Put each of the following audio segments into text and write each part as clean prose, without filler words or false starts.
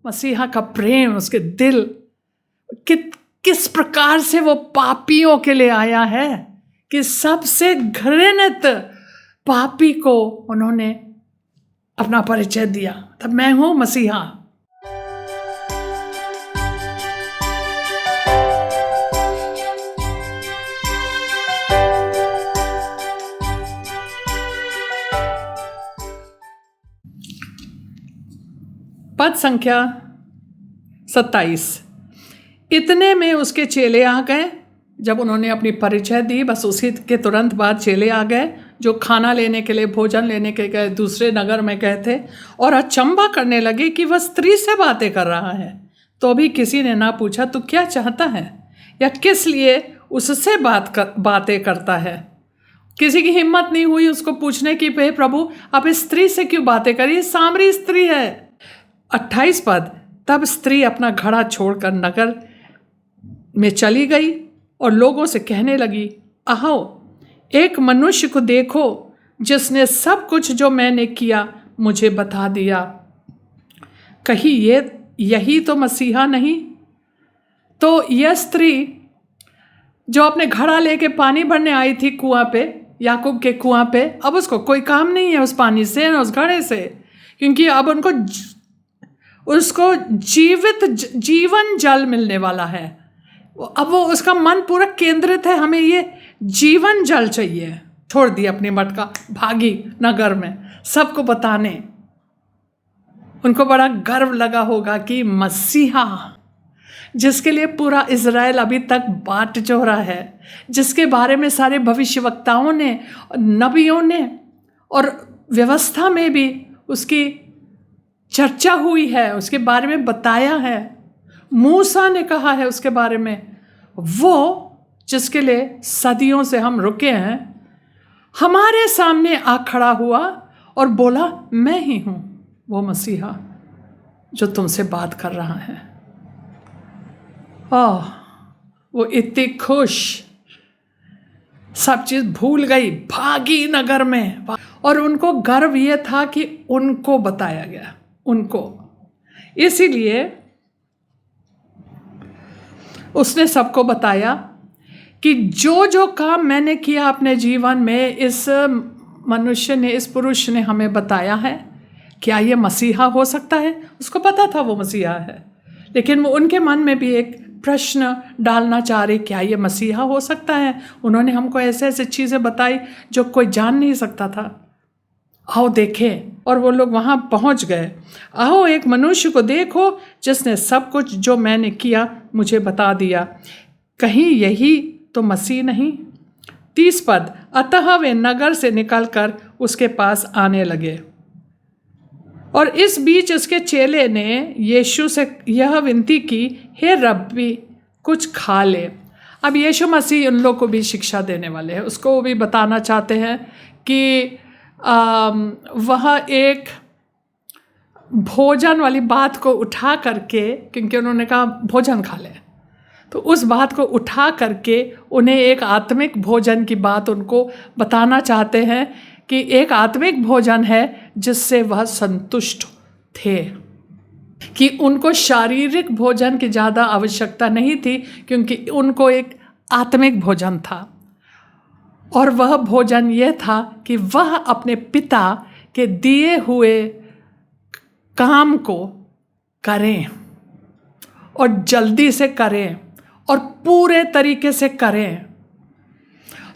मसीहा का प्रेम, उसके दिल किस प्रकार से वो पापियों के लिए आया है कि सबसे घृणित पापी को उन्होंने अपना परिचय दिया। तब मैं हूं मसीहा। पद संख्या 27। इतने में उसके चेले आ गए। जब उन्होंने अपनी परिचय दी, बस उसी के तुरंत बाद चेले आ गए जो खाना लेने के लिए, भोजन लेने के गए, दूसरे नगर में गए थे, और अचंभा करने लगे कि वह स्त्री से बातें कर रहा है। तो भी किसी ने ना पूछा तू क्या चाहता है या किस लिए उससे बातें करता है। किसी की हिम्मत नहीं हुई उसको पूछने की, हे प्रभु आप इस स्त्री से क्यों बातें करी, सामरी स्त्री है। 28 पद। तब स्त्री अपना घड़ा छोड़कर नगर में चली गई और लोगों से कहने लगी, आओ एक मनुष्य को देखो जिसने सब कुछ जो मैंने किया मुझे बता दिया। कहीं यही तो मसीहा नहीं? तो यह स्त्री जो अपने घड़ा लेके पानी भरने आई थी कुआं पे, याकूब के कुआं पे, अब उसको कोई काम नहीं है उस पानी से, उस घड़े से, क्योंकि अब उसको जीवन जल मिलने वाला है। अब वो उसका मन पूरा केंद्रित है, हमें ये जीवन जल चाहिए। छोड़ दिया अपनी मटका, भागी नगर में सबको बताने। उनको बड़ा गर्व लगा होगा कि मसीहा, जिसके लिए पूरा इज़राइल अभी तक बाट जोरा है, जिसके बारे में सारे भविष्यवक्ताओं ने, नबियों ने और व्यवस्था में भी उसकी चर्चा हुई है, उसके बारे में बताया है, मूसा ने कहा है उसके बारे में, वो जिसके लिए सदियों से हम रुके हैं, हमारे सामने आ खड़ा हुआ और बोला मैं ही हूं वो मसीहा जो तुमसे बात कर रहा है। वो इतनी खुश, सब चीज भूल गई, भागी नगर में, और उनको गर्व ये था कि उनको बताया गया, उनको। इसीलिए उसने सबको बताया कि जो जो काम मैंने किया अपने जीवन में, इस मनुष्य ने, इस पुरुष ने हमें बताया है। क्या ये मसीहा हो सकता है? उसको पता था वो मसीहा है, लेकिन वो उनके मन में भी एक प्रश्न डालना चाह रहे, क्या ये मसीहा हो सकता है? उन्होंने हमको ऐसे ऐसे चीज़ें बताई जो कोई जान नहीं सकता था। आओ देखें। और वो लोग वहाँ पहुँच गए। आओ एक मनुष्य को देखो जिसने सब कुछ जो मैंने किया मुझे बता दिया। कहीं यही तो मसीह नहीं? 30 पद। अतः वे नगर से निकलकर उसके पास आने लगे, और इस बीच उसके चेले ने यीशु से यह विनती की, हे रब्बी कुछ खा ले। अब यीशु मसीह उन लोग को भी शिक्षा देने वाले हैं, उसको वो भी बताना चाहते हैं कि वह एक भोजन वाली बात को उठा करके, क्योंकि उन्होंने कहा भोजन खा ले, तो उस बात को उठा करके उन्हें एक आत्मिक भोजन की बात उनको बताना चाहते हैं कि एक आत्मिक भोजन है जिससे वह संतुष्ट थे, कि उनको शारीरिक भोजन की ज़्यादा आवश्यकता नहीं थी, क्योंकि उनको एक आत्मिक भोजन था। और वह भोजन यह था कि वह अपने पिता के दिए हुए काम को करें, और जल्दी से करें, और पूरे तरीके से करें।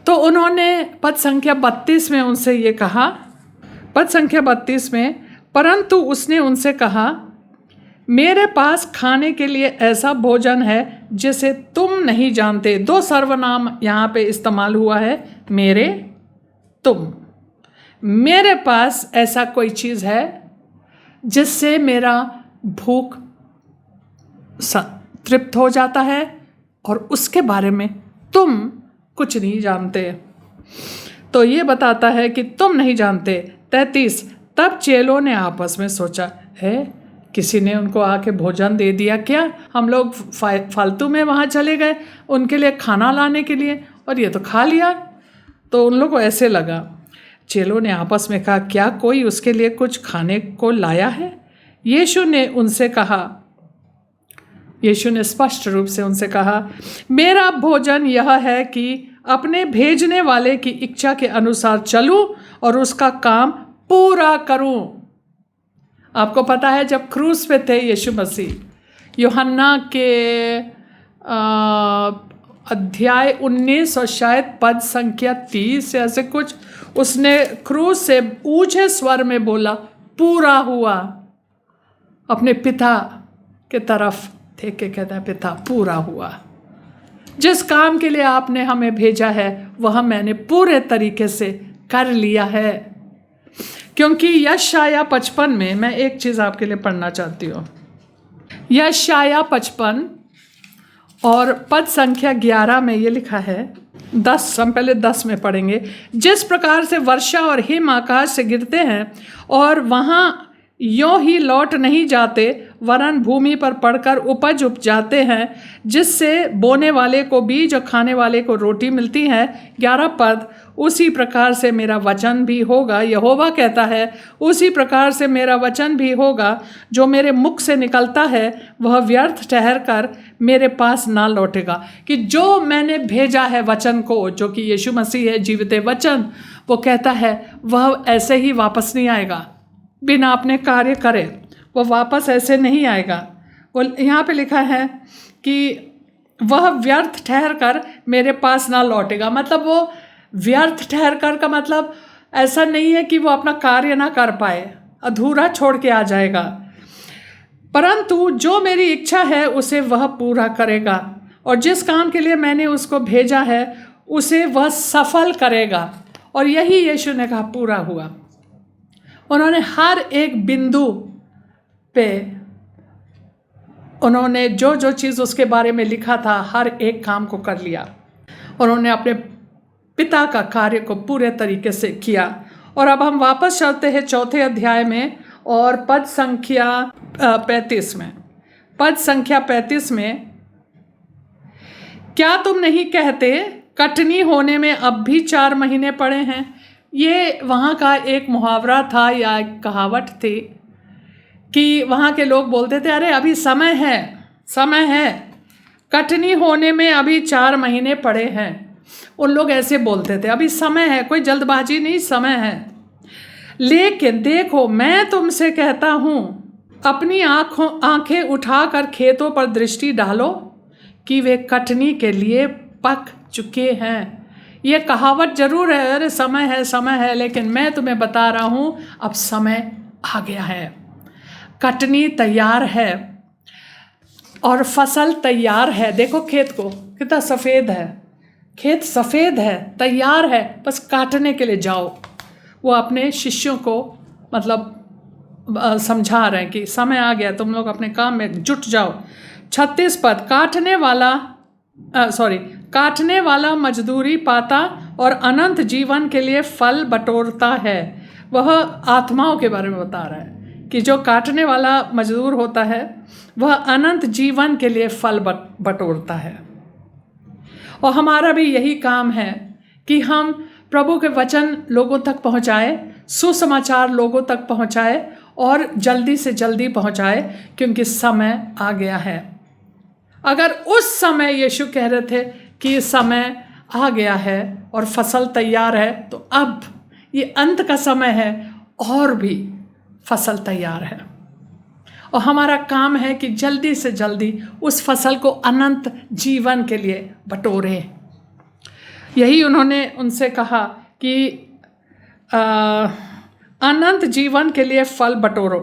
तो उन्होंने पद संख्या 32 में उनसे ये कहा, पद संख्या 32 में, परंतु उसने उनसे कहा, मेरे पास खाने के लिए ऐसा भोजन है जिसे तुम नहीं जानते। 2 सर्वनाम यहाँ पे इस्तेमाल हुआ है, मेरे, तुम। मेरे पास ऐसा कोई चीज़ है जिससे मेरा भूख तृप्त हो जाता है, और उसके बारे में तुम कुछ नहीं जानते। तो ये बताता है कि तुम नहीं जानते। 33। तब चेलों ने आपस में सोचा, है किसी ने उनको आके भोजन दे दिया क्या? हम लोग फालतू में वहाँ चले गए उनके लिए खाना लाने के लिए, और ये तो खा लिया। तो उन लोगों को ऐसे लगा। चेलों ने आपस में कहा, क्या कोई उसके लिए कुछ खाने को लाया है? यीशु ने स्पष्ट रूप से उनसे कहा, मेरा भोजन यह है कि अपने भेजने वाले की इच्छा के अनुसार चलूं और उसका काम पूरा करूं। आपको पता है जब क्रूस पे थे यीशु मसीह, यूहन्ना के अध्याय 19 और शायद पद संख्या 30 ऐसे कुछ, उसने क्रूस से ऊंचे स्वर में बोला, पूरा हुआ। अपने पिता के तरफ देख के कहता है, पिता पूरा हुआ। जिस काम के लिए आपने हमें भेजा है वह मैंने पूरे तरीके से कर लिया है। क्योंकि यशाया 55 में मैं एक चीज़ आपके लिए पढ़ना चाहती हूँ। यशाया 55 और पद संख्या 11 में ये लिखा है, 10, हम पहले 10 में पढ़ेंगे। जिस प्रकार से वर्षा और हिम आकाश से गिरते हैं और वहाँ यों ही लौट नहीं जाते, वरन भूमि पर पड़कर उपज उपजाते हैं, जिससे बोने वाले को बीज और खाने वाले को रोटी मिलती है। 11 पद, उसी प्रकार से मेरा वचन भी होगा, यहोवा कहता है, उसी प्रकार से मेरा वचन भी होगा जो मेरे मुख से निकलता है, वह व्यर्थ ठहर कर मेरे पास ना लौटेगा। कि जो मैंने भेजा है वचन को, जो कि यीशु मसीह है, जीवित वचन, वो कहता है वह ऐसे ही वापस नहीं आएगा बिना अपने कार्य करे, वो वापस ऐसे नहीं आएगा। वो यहाँ पे लिखा है कि वह व्यर्थ ठहर कर मेरे पास ना लौटेगा। मतलब वो व्यर्थ ठहर कर का मतलब ऐसा नहीं है कि वो अपना कार्य ना कर पाए, अधूरा छोड़ के आ जाएगा, परंतु जो मेरी इच्छा है उसे वह पूरा करेगा, और जिस काम के लिए मैंने उसको भेजा है उसे वह सफल करेगा। और यही यीशु ने कहा, पूरा हुआ। उन्होंने हर एक बिंदु पे उन्होंने जो जो चीज़ उसके बारे में लिखा था, हर एक काम को कर लिया। उन्होंने अपने पिता का कार्य को पूरे तरीके से किया। और अब हम वापस चलते हैं 4 अध्याय में और पद संख्या 35 में। पद संख्या 35 में, क्या तुम नहीं कहते कटनी होने में अब भी 4 महीने पड़े हैं? ये वहाँ का एक मुहावरा था या एक कहावत थी कि वहाँ के लोग बोलते थे, अरे अभी समय है, कटनी होने में अभी 4 महीने पड़े हैं। उन लोग ऐसे बोलते थे, अभी समय है, कोई जल्दबाजी नहीं, समय है। लेकिन देखो, मैं तुमसे कहता हूँ, अपनी आंखें उठाकर खेतों पर दृष्टि डालो कि वे कटनी के लिए पक चुके हैं। ये कहावत जरूर है, अरे समय है, लेकिन मैं तुम्हें बता रहा हूँ अब समय आ गया है। कटनी तैयार है और फसल तैयार है। देखो खेत को, कितना सफ़ेद है, खेत सफ़ेद है, तैयार है, बस काटने के लिए जाओ। वो अपने शिष्यों को मतलब समझा रहे हैं कि समय आ गया, तुम लोग अपने काम में जुट जाओ। 36 पद, काटने वाला मजदूरी पाता और अनंत जीवन के लिए फल बटोरता है। वह आत्माओं के बारे में बता रहा है कि जो काटने वाला मजदूर होता है वह अनंत जीवन के लिए फल बटोरता है। और हमारा भी यही काम है कि हम प्रभु के वचन लोगों तक पहुँचाए, सुसमाचार लोगों तक पहुँचाए और जल्दी से जल्दी पहुँचाए, क्योंकि समय आ गया है। अगर उस समय यीशु कह रहे थे कि समय आ गया है और फसल तैयार है, तो अब ये अंत का समय है और भी फसल तैयार है। और हमारा काम है कि जल्दी से जल्दी उस फसल को अनंत जीवन के लिए बटोरें। यही उन्होंने उनसे कहा कि अनंत जीवन के लिए फल बटोरो।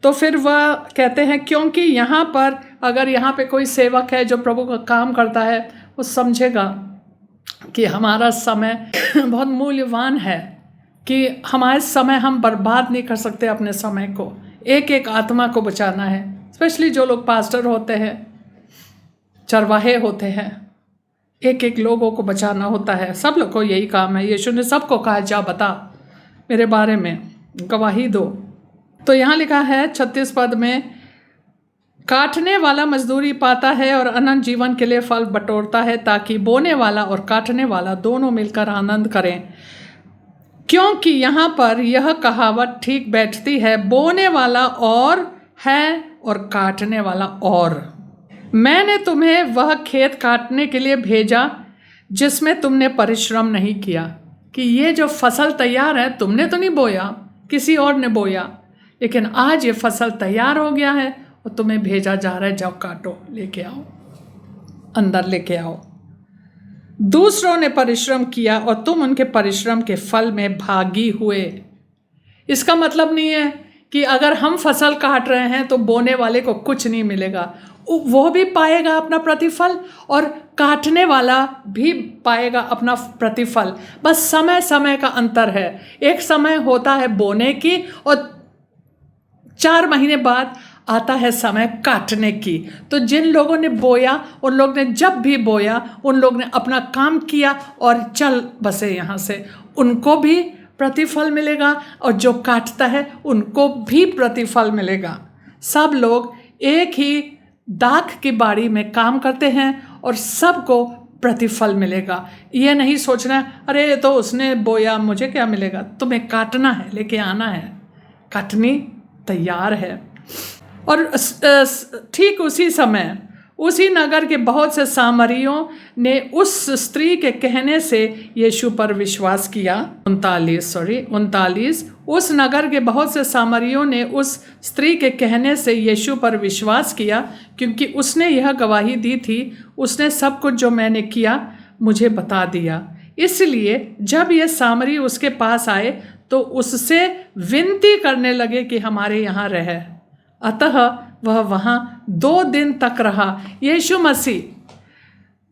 तो फिर वह कहते हैं, क्योंकि यहाँ पर अगर यहाँ पे कोई सेवक है जो प्रभु का काम करता है, वो समझेगा कि हमारा समय बहुत मूल्यवान है, कि हमारे समय हम बर्बाद नहीं कर सकते। अपने समय को, एक एक आत्मा को बचाना है। स्पेशली जो लोग पास्टर होते हैं, चरवाहे होते हैं, एक एक लोगों को बचाना होता है। सब लोग को यही काम है। यीशु ने सबको कहा, जा बता मेरे बारे में, गवाही दो। तो यहाँ लिखा है 36 पद में, काटने वाला मजदूरी पाता है और अनंत जीवन के लिए फल बटोरता है, ताकि बोने वाला और काटने वाला दोनों मिलकर आनंद करें। क्योंकि यहाँ पर यह कहावत ठीक बैठती है, बोने वाला और है और काटने वाला और। मैंने तुम्हें वह खेत काटने के लिए भेजा जिसमें तुमने परिश्रम नहीं किया। कि ये जो फसल तैयार है, तुमने तो नहीं बोया, किसी और ने बोया, लेकिन आज ये फसल तैयार हो गया है और तुम्हें भेजा जा रहा है, जाओ काटो, लेके आओ, अंदर लेके आओ। दूसरों ने परिश्रम किया और तुम उनके परिश्रम के फल में भागी हुए। इसका मतलब नहीं है कि अगर हम फसल काट रहे हैं तो बोने वाले को कुछ नहीं मिलेगा, वो भी पाएगा अपना प्रतिफल और काटने वाला भी पाएगा अपना प्रतिफल। बस समय समय का अंतर है। एक समय होता है बोने की और 4 महीने बाद आता है समय काटने की। तो जिन लोगों ने बोया, उन लोग ने जब भी बोया, उन लोग ने अपना काम किया और चल बसे यहाँ से, उनको भी प्रतिफल मिलेगा और जो काटता है उनको भी प्रतिफल मिलेगा। सब लोग एक ही दाख की बाड़ी में काम करते हैं और सबको प्रतिफल मिलेगा। ये नहीं सोचना अरे तो उसने बोया, मुझे क्या मिलेगा। तुम्हें काटना है, लेके आना है, काटनी तैयार है। और ठीक उसी समय उसी नगर के बहुत से सामरियों ने उस स्त्री के कहने से यीशु पर विश्वास किया। 39 उस नगर के बहुत से सामरियों ने उस स्त्री के कहने से यीशु पर विश्वास किया, क्योंकि उसने यह गवाही दी थी, उसने सब कुछ जो मैंने किया मुझे बता दिया। इसलिए जब ये सामरी उसके पास आए तो उससे विनती करने लगे कि हमारे यहाँ रहे। अतः वह वहाँ 2 दिन तक रहा। यीशु मसीह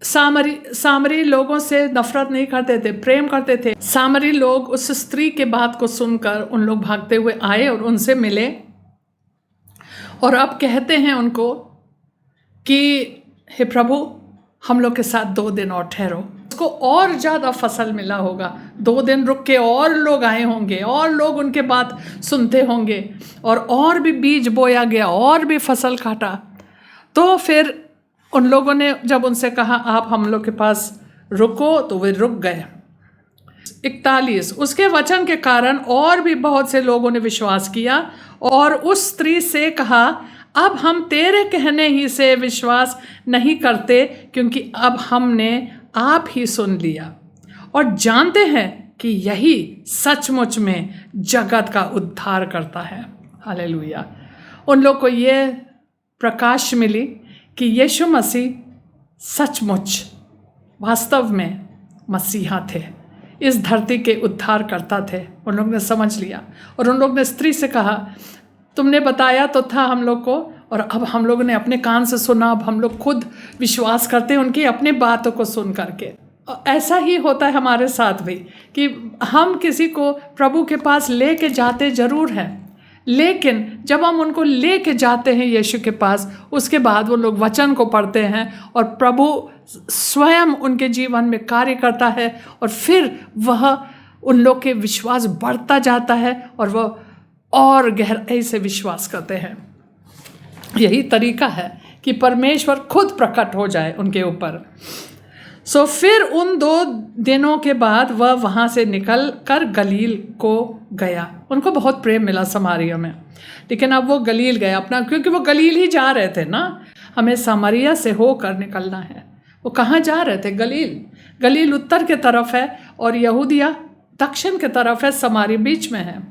सामरी लोगों से नफरत नहीं करते थे, प्रेम करते थे। सामरी लोग उस स्त्री के बात को सुनकर उन लोग भागते हुए आए और उनसे मिले और अब कहते हैं उनको कि हे प्रभु, हम लोग के साथ 2 दिन और ठहरो। उसको और ज़्यादा फसल मिला होगा, 2 दिन रुक के और लोग आए होंगे और लोग उनके बात सुनते होंगे और भी बीज बोया गया और भी फसल काटा। तो फिर उन लोगों ने जब उनसे कहा आप हम लोग के पास रुको, तो वे रुक गए। 41 उसके वचन के कारण और भी बहुत से लोगों ने विश्वास किया और उस स्त्री से कहा अब हम तेरे कहने ही से विश्वास नहीं करते, क्योंकि अब हमने आप ही सुन लिया और जानते हैं कि यही सचमुच में जगत का उद्धार करता है। हालेलुया। उन लोग को ये प्रकाश मिली कि यीशु मसीह सचमुच वास्तव में मसीहा थे, इस धरती के उद्धार करता थे। उन लोग ने समझ लिया और उन लोग ने स्त्री से कहा तुमने बताया तो था हम लोग को और अब हम लोगों ने अपने कान से सुना, अब हम लोग खुद विश्वास करते हैं उनकी अपने बातों को सुन करके। ऐसा ही होता है हमारे साथ भी कि हम किसी को प्रभु के पास लेके जाते ज़रूर हैं, लेकिन जब हम उनको लेके जाते हैं यीशु के पास, उसके बाद वो लोग वचन को पढ़ते हैं और प्रभु स्वयं उनके जीवन में कार्य करता है और फिर वह उन लोग के विश्वास बढ़ता जाता है और वह और गहराई से विश्वास करते हैं। यही तरीका है कि परमेश्वर खुद प्रकट हो जाए उनके ऊपर। फिर उन 2 दिनों के बाद वह वहाँ से निकल कर गलील को गया। उनको बहुत प्रेम मिला समारिया में, लेकिन अब वो गलील गया अपना, क्योंकि वो गलील ही जा रहे थे ना। हमें समारिया से होकर निकलना है। वो कहाँ जा रहे थे? गलील। गलील उत्तर के तरफ है और यहूदिया दक्षिण के तरफ है, समारिया बीच में है।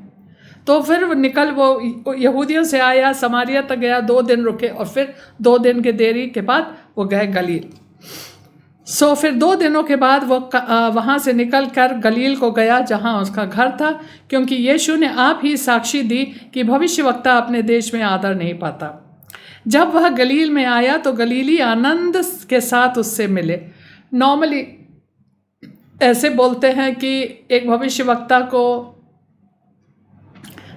तो फिर वो यहूदियों से आया, समारिया तक गया, 2 दिन रुके और फिर 2 दिन के देरी के बाद वो गए गलील। फिर 2 दिनों के बाद वो वहाँ से निकल कर गलील को गया जहाँ उसका घर था, क्योंकि यीशु ने आप ही साक्षी दी कि भविष्यवक्ता अपने देश में आदर नहीं पाता। जब वह गलील में आया तो गलीली आनंद के साथ उससे मिले। नॉर्मली ऐसे बोलते हैं कि एक भविष्यवक्ता को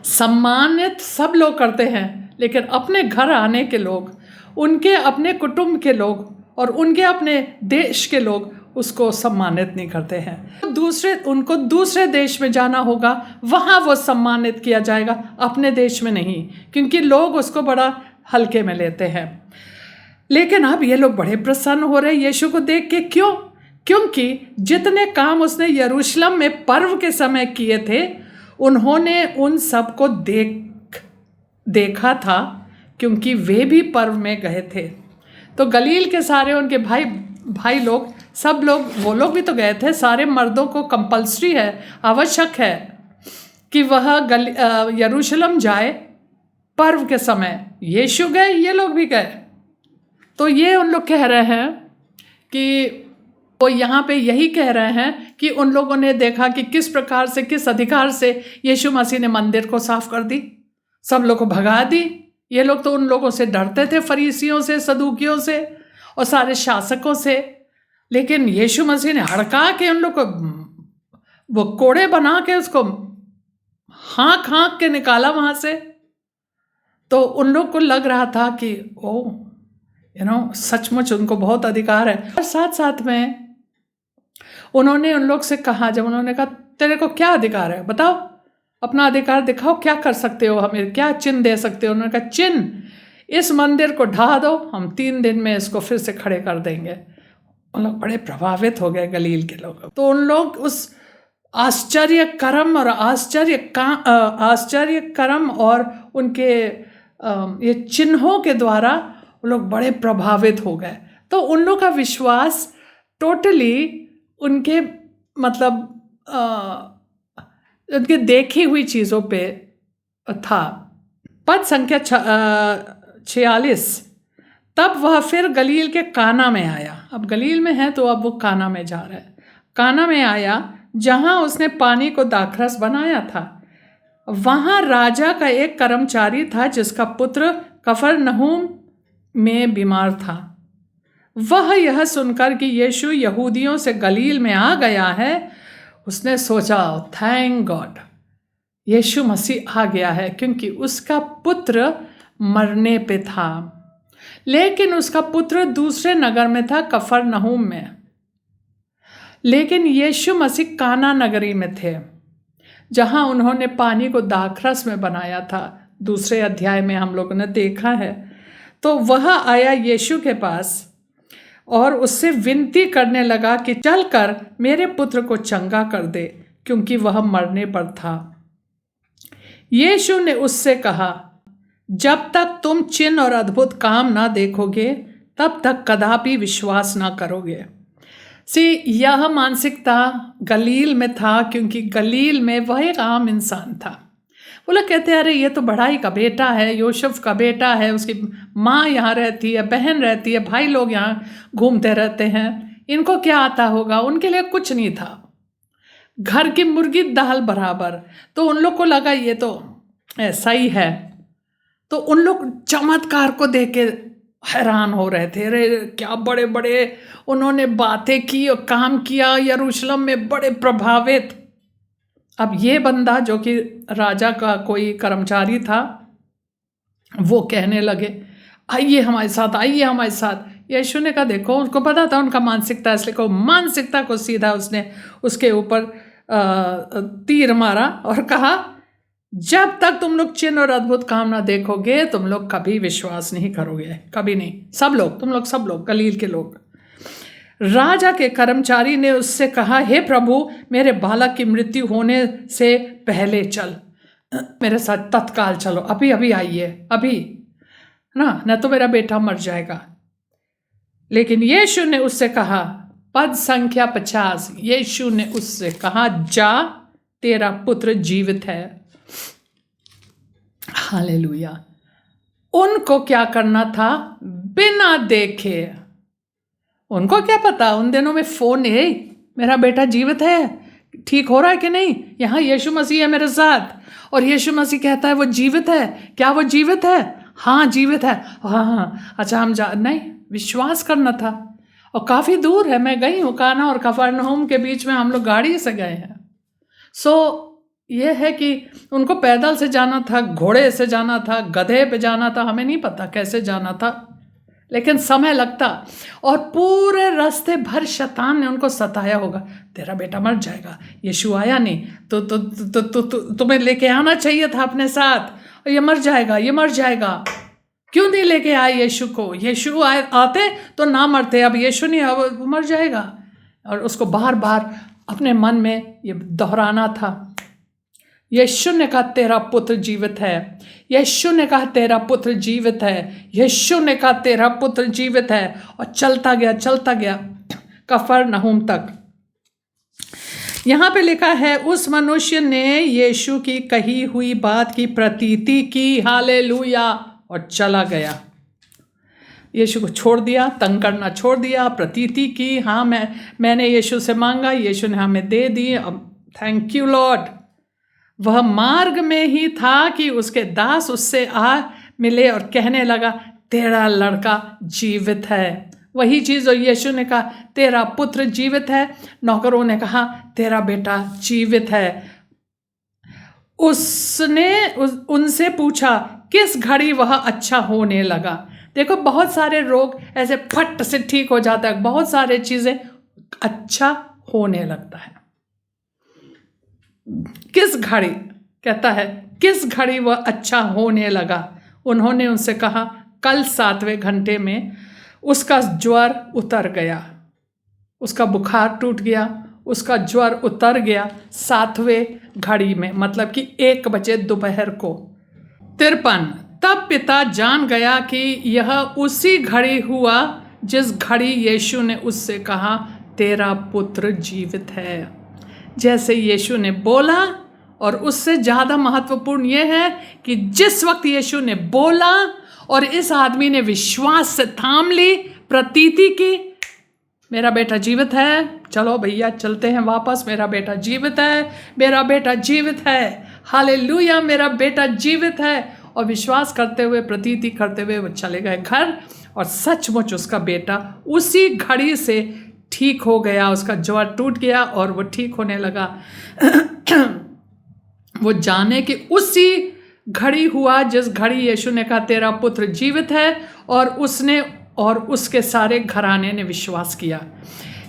सम्मानित सब लोग करते हैं, लेकिन अपने घर आने के लोग, उनके अपने कुटुंब के लोग और उनके अपने देश के लोग उसको सम्मानित नहीं करते हैं। उनको दूसरे देश में जाना होगा, वहाँ वो सम्मानित किया जाएगा, अपने देश में नहीं, क्योंकि लोग उसको बड़ा हल्के में लेते हैं। लेकिन अब ये लोग बड़े प्रसन्न हो रहे यीशु को देख के। क्यों? क्योंकि जितने काम उसने यरूशलेम में पर्व के समय किए थे उन्होंने उन सबको देखा था, क्योंकि वे भी पर्व में गए थे। तो गलील के सारे उनके भाई लोग, सब लोग, वो लोग भी तो गए थे। सारे मर्दों को कंपल्सरी है, आवश्यक है कि वह यरूशलेम जाए पर्व के समय। यीशु गए, ये लोग भी गए। तो ये उन लोग कह रहे हैं कि वो यहाँ पे यही कह रहे हैं कि उन लोगों ने देखा कि किस प्रकार से, किस अधिकार से यीशु मसीह ने मंदिर को साफ कर दी, सब लोग को भगा दी। ये लोग तो उन लोगों से डरते थे, फरीसियों से, सदूकियों से और सारे शासकों से। लेकिन यीशु मसीह ने हड़का के उन लोग को, वो कोड़े बना के उसको हाँक हाँक के निकाला वहाँ से। तो उन लोग को लग रहा था कि सचमुच उनको बहुत अधिकार है। और साथ साथ में उन्होंने उन लोग से कहा, जब उन्होंने कहा तेरे को क्या अधिकार है, बताओ अपना अधिकार दिखाओ, क्या कर सकते हो, हमें क्या चिन्ह दे सकते हो। उन्होंने कहा चिन्ह, इस मंदिर को ढा दो, हम 3 दिन में इसको फिर से खड़े कर देंगे। उन लोग बड़े प्रभावित हो गए, गलील के लोग। तो उन लोग उस आश्चर्य कर्म और उनके ये चिन्हों के द्वारा वो लोग बड़े प्रभावित हो गए। तो उन लोग का विश्वास टोटली उनके उनके देखी हुई चीज़ों पे था। पद संख्या 46। तब वह फिर गलील के काना में आया। अब गलील में है तो अब वो काना में जा रहा है। काना में आया जहाँ उसने पानी को दाखरस बनाया था। वहाँ राजा का एक कर्मचारी था जिसका पुत्र कफरनहूम में बीमार था। वह यह सुनकर कि यीशु यहूदियों से गलील में आ गया है, उसने सोचा थैंक गॉड, यीशु मसीह आ गया है, क्योंकि उसका पुत्र मरने पे था। लेकिन उसका पुत्र दूसरे नगर में था, कफरनहूम में। लेकिन यीशु मसीह काना नगरी में थे, जहाँ उन्होंने पानी को दाखरस में बनाया था। दूसरे अध्याय में हम लोगों ने देखा है। तो वह आया यीशु के पास और उससे विनती करने लगा कि चलकर मेरे पुत्र को चंगा कर दे, क्योंकि वह मरने पर था। यीशु ने उससे कहा, जब तक तुम चिन्ह और अद्भुत काम ना देखोगे तब तक कदापि विश्वास ना करोगे। यह मानसिकता गलील में था, क्योंकि गलील में वह एक आम इंसान था। वो लोग कहते हैं अरे ये तो बढ़ाई का बेटा है, यूसुफ का बेटा है, उसकी माँ यहाँ रहती है, बहन रहती है, भाई लोग यहाँ घूमते रहते हैं, इनको क्या आता होगा। उनके लिए कुछ नहीं था, घर की मुर्गी दाल बराबर। तो उन लोग को लगा ये तो ऐसा ही है। तो उन लोग चमत्कार को देख के हैरान हो रहे थे, अरे क्या बड़े बड़े उन्होंने बातें की और काम किया यरूशलेम में, बड़े प्रभावित। अब ये बंदा जो कि राजा का कोई कर्मचारी था, वो कहने लगे आइए हमारे साथ, आइए हमारे साथ। यीशु ने कहा देखो, उनको पता था उनका मानसिकता, इसलिए को मानसिकता को सीधा उसने उसके ऊपर तीर मारा और कहा जब तक तुम लोग चिन्ह और अद्भुत काम ना देखोगे तुम लोग कभी विश्वास नहीं करोगे, कभी नहीं। सब लोग, तुम लोग सब लोग, गलील के लोग। राजा के कर्मचारी ने उससे कहा, हे प्रभु, मेरे बालक की मृत्यु होने से पहले चल, मेरे साथ तत्काल चलो, अभी अभी आइए, अभी ना, न तो मेरा बेटा मर जाएगा। लेकिन यीशु ने उससे कहा, पद संख्या 50, यीशु ने उससे कहा, जा, तेरा पुत्र जीवित है। हालेलुया। उनको क्या करना था? बिना देखे, उनको क्या पता, उन दिनों में फोन है, मेरा बेटा जीवित है, ठीक हो रहा है कि नहीं, यहाँ यीशु मसीह है मेरे साथ, और यीशु मसीह कहता है वो जीवित है। क्या वो जीवित है? हाँ जीवित है। हाँ अच्छा, हम नहीं, विश्वास करना था। और काफ़ी दूर है, मैं गई हूँ, काना और कफरनहूम के बीच में हम लोग गाड़ी से गए हैं। ये है कि उनको पैदल से जाना था, घोड़े से जाना था, गधे पे जाना था, हमें नहीं पता कैसे जाना था, लेकिन समय लगता। और पूरे रास्ते भर शैतान ने उनको सताया होगा, तेरा बेटा मर जाएगा, यीशु आया नहीं तो तुम्हें लेके आना चाहिए था अपने साथ, और ये मर जाएगा, ये मर जाएगा, क्यों नहीं लेके आए यीशु को? यीशु आते तो ना मरते, अब यीशु नहीं, अब मर जाएगा। और उसको बार बार अपने मन में ये दोहराना था। यीशु ने कहा तेरा पुत्र जीवित है, यीशु ने कहा तेरा पुत्र जीवित है, यीशु ने कहा तेरा पुत्र जीवित है। और चलता गया कफरनहूम तक। यहाँ पे लिखा है उस मनुष्य ने यीशु की कही हुई बात की प्रतीति की, हालेलुया, और चला गया। यीशु को छोड़ दिया, तंग करना छोड़ दिया, प्रतीति की, हाँ मैंने यीशु से मांगा, यीशु ने हमें दे दी, अब थैंक यू लॉर्ड। वह मार्ग में ही था कि उसके दास उससे आ मिले और कहने लगा तेरा लड़का जीवित है। वही चीज़ जो यीशु ने कहा तेरा पुत्र जीवित है, नौकरों ने कहा तेरा बेटा जीवित है। उसने उनसे पूछा किस घड़ी वह अच्छा होने लगा। देखो बहुत सारे रोग ऐसे फट से ठीक हो जाता है, बहुत सारे चीज़ें अच्छा होने लगता है। किस घड़ी, कहता है किस घड़ी वह अच्छा होने लगा। उन्होंने उनसे कहा कल 7वें घंटे में उसका ज्वर उतर गया, उसका बुखार टूट गया, उसका ज्वर उतर गया 7वें घड़ी में, मतलब कि 1 बजे दोपहर को। 53 तब पिता जान गया कि यह उसी घड़ी हुआ जिस घड़ी यीशु ने उससे कहा तेरा पुत्र जीवित है। जैसे यीशु ने बोला, और उससे ज़्यादा महत्वपूर्ण यह है कि जिस वक्त यीशु ने बोला और इस आदमी ने विश्वास से थाम ली, प्रतीति की मेरा बेटा जीवित है, चलो भैया चलते हैं वापस, मेरा बेटा जीवित है, मेरा बेटा जीवित है, हालेलुया, मेरा बेटा जीवित है। और विश्वास करते हुए, प्रतीति करते हुए वो चले गए घर, और सचमुच उसका बेटा उसी घड़ी से ठीक हो गया, उसका ज्वर टूट गया और वो ठीक होने लगा। वो जाने कि उसी घड़ी हुआ जिस घड़ी यीशु ने कहा तेरा पुत्र जीवित है, और उसने और उसके सारे घराने ने विश्वास किया।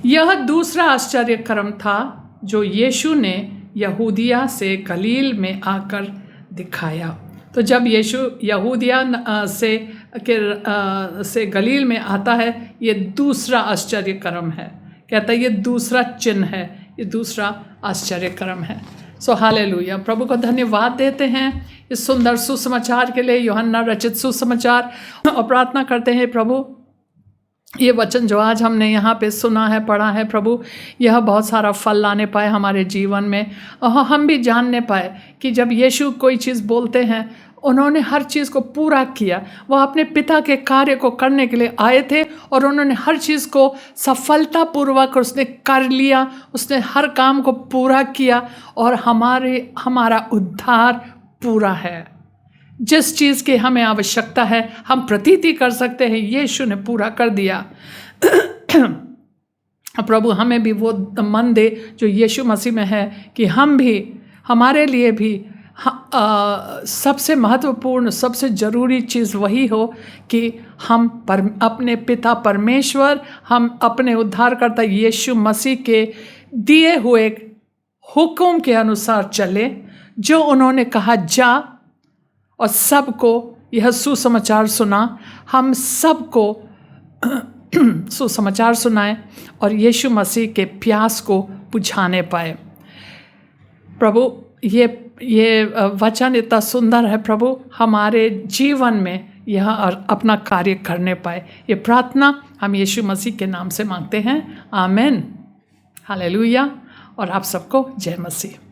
यह दूसरा आश्चर्य कर्म था जो यीशु ने यहूदिया से गलील में आकर दिखाया। तो जब यीशु यहूदिया से गलील में आता है, ये दूसरा आश्चर्य कर्म है। कहता है ये दूसरा चिन्ह है, ये दूसरा आश्चर्य कर्म है। सो हालेलुया, प्रभु को धन्यवाद देते हैं इस सुंदर सुसमाचार के लिए, यूहन्ना रचित सुसमाचार, और प्रार्थना करते हैं प्रभु ये वचन जो आज हमने यहाँ पे सुना है, पढ़ा है, प्रभु यह बहुत सारा फल लाने पाए हमारे जीवन में, और हम भी जानने पाए कि जब यीशु कोई चीज़ बोलते हैं उन्होंने हर चीज़ को पूरा किया। वह अपने पिता के कार्य को करने के लिए आए थे और उन्होंने हर चीज़ को सफलतापूर्वक उसने कर लिया, उसने हर काम को पूरा किया, और हमारा उद्धार पूरा है। जिस चीज़ की हमें आवश्यकता है हम प्रतीति कर सकते हैं, यीशु ने पूरा कर दिया। प्रभु हमें भी वो मन दे जो यीशु मसीह में है, कि हम भी, हमारे लिए भी सबसे महत्वपूर्ण, सबसे ज़रूरी चीज़ वही हो कि हम अपने पिता परमेश्वर, हम अपने उद्धारकर्ता यीशु मसीह के दिए हुए हुक्म के अनुसार चले, जो उन्होंने कहा जा, और सबको यह सुसमाचार सुना। हम सबको सुसमाचार सुनाएं और यीशु मसीह के प्यास को बुझाने पाए। प्रभु ये वचन इतना सुंदर है, प्रभु हमारे जीवन में यह अपना कार्य करने पाए। ये प्रार्थना हम यीशु मसीह के नाम से मांगते हैं, आमीन, हालेलुया। और आप सबको जय मसीह।